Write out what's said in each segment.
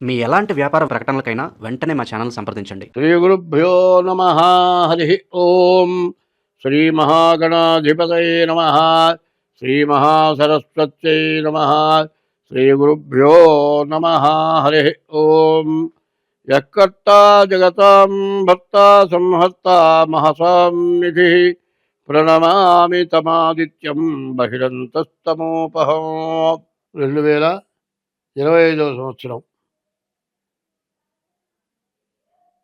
మీ ఎలాంటి వ్యాపార ప్రకటనలకైనా వెంటనే మా ఛానల్ సంప్రదించండి. శ్రీ గురుభ్యో నమ. హరి ఓం. శ్రీ మహాగణాధిపతయే నమ. శ్రీ మహాసరస్వత్యై నమ. శ్రీ గురుభ్యో నమ. హరి ఓం. యక్కర్తా జగతాం భర్తా సంహర్తా మహసాం నిధి ప్రణమామి తమాదిత్యం బహిరంతస్తమోపహం. 2025 సంవత్సరం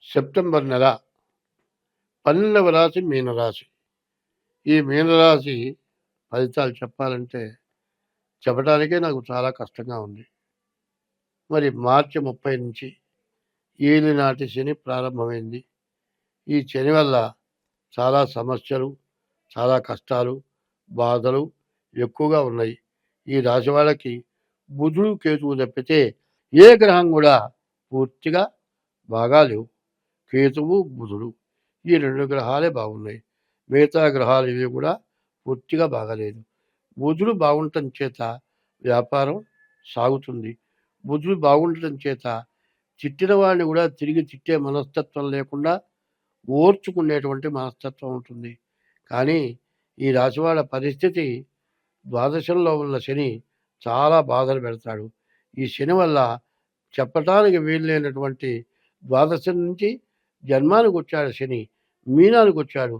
సెప్టెంబర్ నెల 12వ రాశి మీనరాశి. ఈ మీనరాశి ఫలితాలు చెప్పడానికే నాకు చాలా కష్టంగా ఉంది. మరి మార్చి 30 నుంచి ఏలినాటి శని ప్రారంభమైంది. ఈ శని వల్ల చాలా సమస్యలు, చాలా కష్టాలు, బాధలు ఎక్కువగా ఉన్నాయి. ఈ రాశి వాళ్ళకి బుధుడు కేతువు తప్పితే ఏ గ్రహం కూడా పూర్తిగా బాగా లేవు. కేతువు బుధుడు ఈ 2 గ్రహాలే బాగున్నాయి. మిగతా గ్రహాలు ఇవి కూడా పూర్తిగా బాగలేదు. బుధుడు బాగుండటం చేత వ్యాపారం సాగుతుంది. బుధుడు బాగుండటం చేత తిట్టిన వాడిని కూడా తిరిగి తిట్టే మనస్తత్వం లేకుండా ఓర్చుకునేటువంటి మనస్తత్వం ఉంటుంది. కానీ ఈ రాశివాళ్ళ పరిస్థితి, ద్వాదశంలో ఉన్న శని చాలా బాధలు పెడతాడు. ఈ శని వల్ల చెప్పటానికి వీల్లేనటువంటి ద్వాదశం నుంచి జన్మానికి వచ్చాడు శని, మీనానికి వచ్చాడు.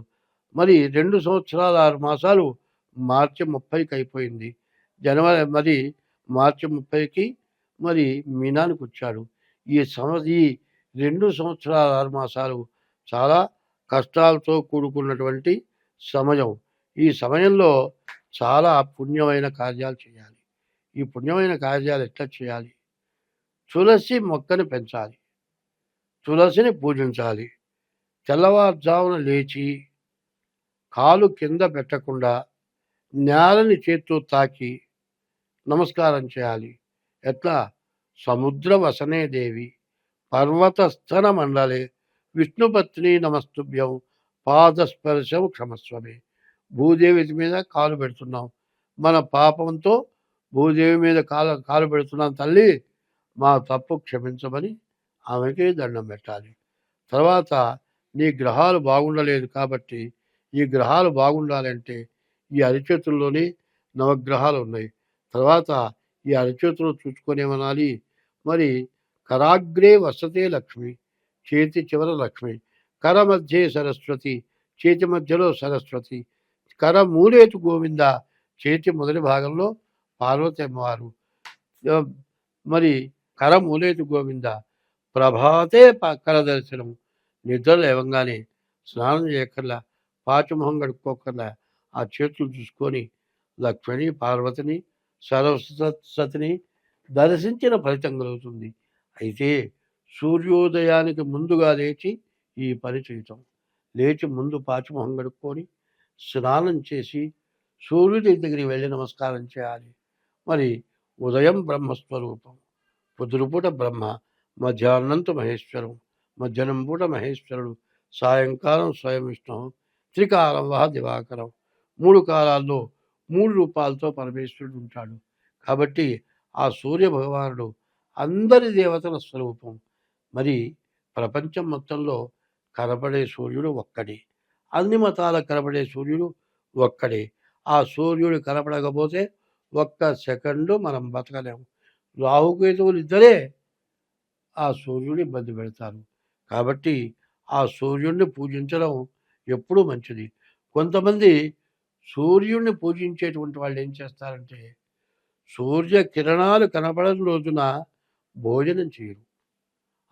మరి 2 సంవత్సరాల 6 మాసాలు మార్చి 30కి అయిపోయింది. మరి మార్చి 30కి మరి మీనానికి వచ్చాడు. ఈ 2 సంవత్సరాల 6 మాసాలు చాలా కష్టాలతో కూడుకున్నటువంటి సమయం. ఈ సమయంలో చాలా పుణ్యమైన కార్యాలు చేయాలి. ఈ పుణ్యమైన కార్యాలు ఎట్లా చేయాలి? తులసి మొక్కను పెంచాలి, తులసిని పూజించాలి. తెల్లవారుజామున లేచి కాలు కింద పెట్టకుండా నేలని చేత్తో తాకి నమస్కారం చేయాలి. ఎట్లా? సముద్ర వసనే దేవి పర్వతస్థన మండలే విష్ణుపత్ని నమస్తుభ్యం పాదస్పర్శం క్షమస్వమే. భూదేవి మీద కాలు పెడుతున్నాం, మన పాపంతో భూదేవి మీద కాలు పెడుతున్నాం, తల్లి మా తప్పు క్షమించమని ఆమెకి దండం పెట్టాలి. తర్వాత నీ గ్రహాలు బాగుండలేదు కాబట్టి ఈ గ్రహాలు బాగుండాలంటే ఈ అరిచేతుల్లోనే నవగ్రహాలు ఉన్నాయి. తర్వాత ఈ అరిచేతులు చూసుకొనేమనాలి. మరి కరాగ్రే వసతే లక్ష్మి, చేతి చివర లక్ష్మి, కర మధ్యే సరస్వతి, చేతి మధ్యలో సరస్వతి, కర మూలేతు గోవింద, చేతి మొదటి భాగంలో పార్వతి అమ్మవారు. మరి కర మూలేతు గోవింద. ప్రభాతే కర దర్శనం. నిద్ర లేవంగానే స్నానం చేయక్కర్లా, పాచమొహం కడుక్కోకర్లా, ఆ చేతులు చూసుకొని లక్ష్మిని, పార్వతిని, సరస్వతిని దర్శించిన ఫలితం కలుగుతుంది. అయితే సూర్యోదయానికి ముందుగా లేచి ఈ పని చేయటం. లేచి ముందు పాచమొహం కడుక్కొని స్నానం చేసి సూర్యుడి దగ్గరికి వెళ్ళి నమస్కారం చేయాలి. మరి ఉదయం బ్రహ్మస్వరూపం, పొద్దురుపూట బ్రహ్మ, మధ్యాహ్నంతో మహేశ్వరం, మధ్యాహ్నం పూట మహేశ్వరుడు, సాయంకాలం స్వయం విష్ణు, త్రికాలం వహ దివాకరం. 3 కాలాల్లో 3 రూపాలతో పరమేశ్వరుడు ఉంటాడు. కాబట్టి ఆ సూర్య భగవానుడు అందరి దేవతల స్వరూపం. మరి ప్రపంచం మొత్తంలో కనపడే సూర్యుడు ఒక్కడే, అన్ని మతాలకు కనపడే సూర్యుడు ఒక్కడే. ఆ సూర్యుడు కనపడకపోతే ఒక్క సెకండు మనం బతకలేము. రాహుకేతువులు ఇద్దరే ఆ సూర్యుడిని ఇబ్బంది పెడతారు. కాబట్టి ఆ సూర్యుడిని పూజించడం ఎప్పుడూ మంచిది. కొంతమంది సూర్యుడిని పూజించేటువంటి వాళ్ళు ఏం చేస్తారంటే, సూర్య కిరణాలు కనపడని రోజున భోజనం చేయరు.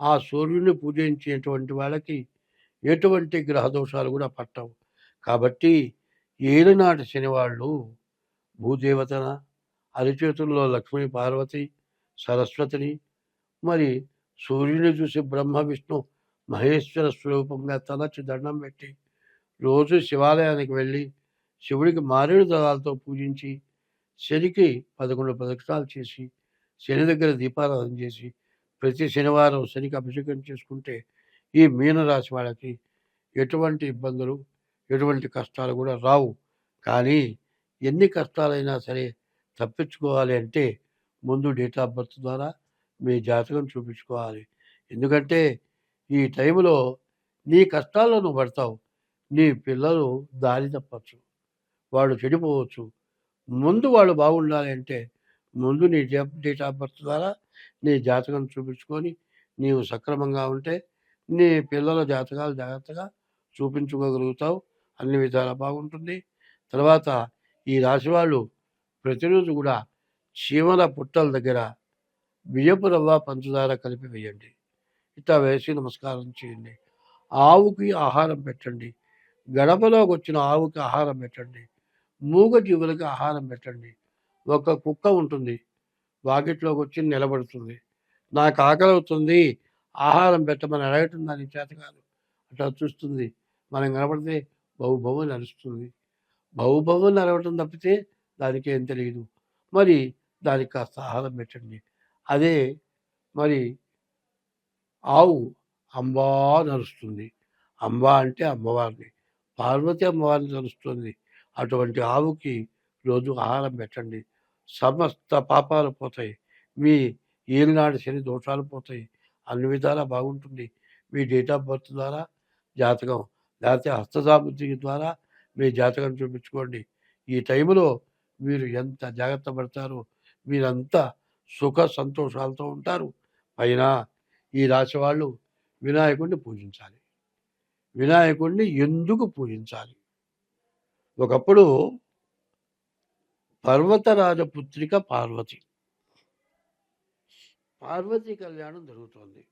ఆ సూర్యుడిని పూజించేటువంటి వాళ్ళకి ఎటువంటి గ్రహ దోషాలు కూడా పట్టవు. కాబట్టి ఏలినాటి శనివాళ్ళు భూదేవతన, అరిచేతుల్లో లక్ష్మీ పార్వతి సరస్వతిని, మరి సూర్యుని చూసి బ్రహ్మ విష్ణు మహేశ్వర స్వరూపంగా తలచి దండం పెట్టి రోజు శివాలయానికి వెళ్ళి శివుడికి మారేడు దళాలతో పూజించి, శనికి 11 ప్రదక్షిణాలు చేసి, శని దగ్గర దీపారాధన చేసి, ప్రతి శనివారం శనికి అభిషేకం చేసుకుంటే ఈ మీనరాశి వాళ్ళకి ఎటువంటి ఇబ్బందులు, ఎటువంటి కష్టాలు కూడా రావు. కానీ ఎన్ని కష్టాలైనా సరే తప్పించుకోవాలి అంటే ముందు డేట్ ఆఫ్ బర్త్ ద్వారా మీ జాతకం చూపించుకోవాలి. ఎందుకంటే ఈ టైంలో నీ కష్టాల్లో నువ్వు పడతావు. నీ పిల్లలు దారి తప్పచ్చు. వాళ్ళు చెడిపోవచ్చు. ముందు వాళ్ళు బాగుండాలి అంటే ముందు నీ డేట్ ఆఫ్ బర్త్ ద్వారా నీ జాతకం చూపించుకొని నీవు సక్రమంగా ఉంటే నీ పిల్లల జాతకాలు జాగ్రత్తగా చూపించుకోగలుగుతావు. అన్ని విధాలా బాగుంటుంది. తర్వాత ఈ రాశి వాళ్ళు ప్రతిరోజు కూడా చీమల పుట్టల దగ్గర బియ్యపు రవ్వ, పంచదార కలిపి వేయండి. ఇట్లా వేసి నమస్కారం చేయండి. ఆవుకి ఆహారం పెట్టండి. గడపలోకి వచ్చిన ఆవుకి ఆహారం పెట్టండి. మూగ జీవులకి ఆహారం పెట్టండి. ఒక కుక్క ఉంటుంది, వాకిట్లోకి వచ్చి నిలబడుతుంది. నాకు ఆకలి అవుతుంది, ఆహారం పెట్టమని అడగటం దానికి చేత కాదు. అట్లా చూస్తుంది. మనం కనపడితే బహు బహు నడుస్తుంది. బహు బహు నడవటం తప్పితే దానికి ఏం తెలియదు. మరి దానికి కాస్త ఆహారం పెట్టండి. అదే మరి ఆవు అంబా నడుస్తుంది. అంబా అంటే అమ్మవారిని, పార్వతి అమ్మవారిని నడుస్తుంది. అటువంటి ఆవుకి రోజు ఆహారం పెట్టండి. సమస్త పాపాలు పోతాయి. మీ ఏలినాటి శని దోషాలు పోతాయి. అన్ని విధాలా బాగుంటుంది. మీ డేట్ ఆఫ్ బర్త్ ద్వారా జాతకం, లేకపోతే హస్తసాముద్రి ద్వారా మీ జాతకం చూపించుకోండి. ఈ టైంలో మీరు ఎంత జాగ్రత్త పడతారో మీరంతా సుఖ సంతోషాలతో ఉంటారు. పైన ఈ రాశి వాళ్ళు వినాయకుడిని పూజించాలి. వినాయకుడిని ఎందుకు పూజించాలి? ఒకప్పుడు పర్వతరాజ పుత్రిక పార్వతి. పార్వతీ కళ్యాణం జరుగుతోంది.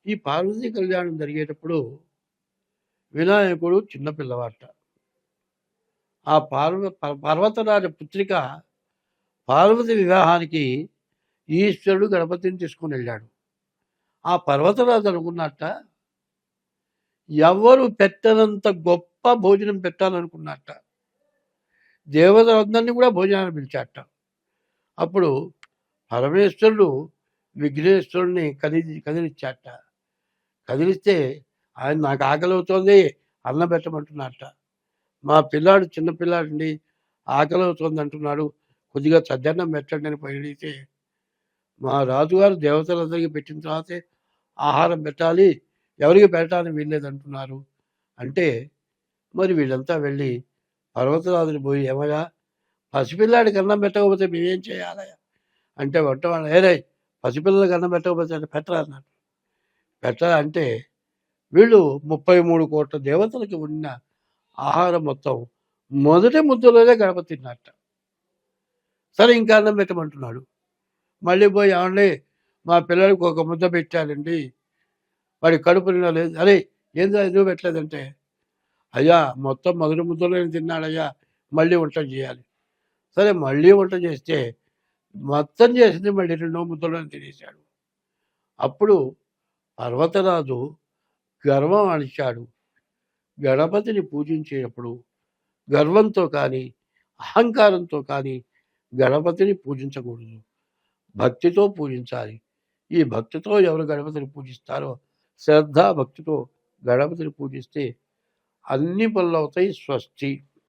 ఈ పార్వతీ కళ్యాణం జరిగేటప్పుడు వినాయకుడు చిన్న పిల్లవాట. ఆ పర్వతరాజ పుత్రిక పార్వతి వివాహానికి ఈశ్వరుడు గణపతిని తీసుకుని వెళ్ళాడు. ఆ పర్వతరాజు అనుకున్నట్ట ఎవరు పెట్టనంత గొప్ప భోజనం పెట్టాలనుకున్నట్ట. దేవతలందరినీ కూడా భోజనాన్ని పిలిచాట. అప్పుడు పరమేశ్వరుడు విఘ్నేశ్వరుడిని కదిలిచ్చాట. కదిలిస్తే ఆయన నాకు ఆకలి అవుతోంది, అన్నం పెట్టమంటున్నట్ట. మా పిల్లాడు చిన్న పిల్లాడండి, ఆకలి అవుతుంది అంటున్నాడు, కొద్దిగా చద్దన్నం పెట్టండి అని అడిగితే మా రాజుగారు దేవతలందరికీ పెట్టిన తర్వాతే ఆహారం పెట్టాలి, ఎవరికి పెట్టడానికి వీల్లేదంటున్నారు అంటే మరి వీళ్ళంతా వెళ్ళి పర్వతరాజుని పోయి ఏమయ్యా పసిపిల్లాడికి అన్నం పెట్టకపోతే మేమేం చేయాలయ్యా అంటే వంటవాడు ఏరే పసిపిల్లలకి అన్నం పెట్టకపోతే పెట్టరా అన్నాడు. పెట్టరా అంటే వీళ్ళు 33 కోట్ల దేవతలకి ఉన్న ఆహారం మొత్తం మొదటి ముద్దలోనే గడప తిన్నట్ట. సరే ఇంకా అన్నం పెట్టమంటున్నాడు. మళ్ళీ పోయి ఏమండి మా పిల్లడికి ఒక ముద్ద పెట్టాలండి, వాడి కడుపు నిండలేదు. అరే ఏందో ఎందుకు పెట్టలేదంటే అయ్యా మొత్తం మొదటి ముద్దలోనే తిన్నాడయ్యా, మళ్ళీ వంట చేయాలి. సరే మళ్ళీ వంట చేస్తే మొత్తం చేసింది మళ్ళీ 2వ ముద్దలోనే తినేశాడు. అప్పుడు పర్వతరాజు గర్వం అణిచాడు. గణపతిని పూజించేటప్పుడు గర్వంతో కానీ అహంకారంతో కానీ గణపతిని పూజించకూడదు. భక్తితో పూజించాలి. ఈ భక్తితో ఎవరు గణపతిని పూజిస్తారో, శ్రద్ధ భక్తితో గణపతిని పూజిస్తే అన్ని పనులు అవుతాయి. స్వస్తి.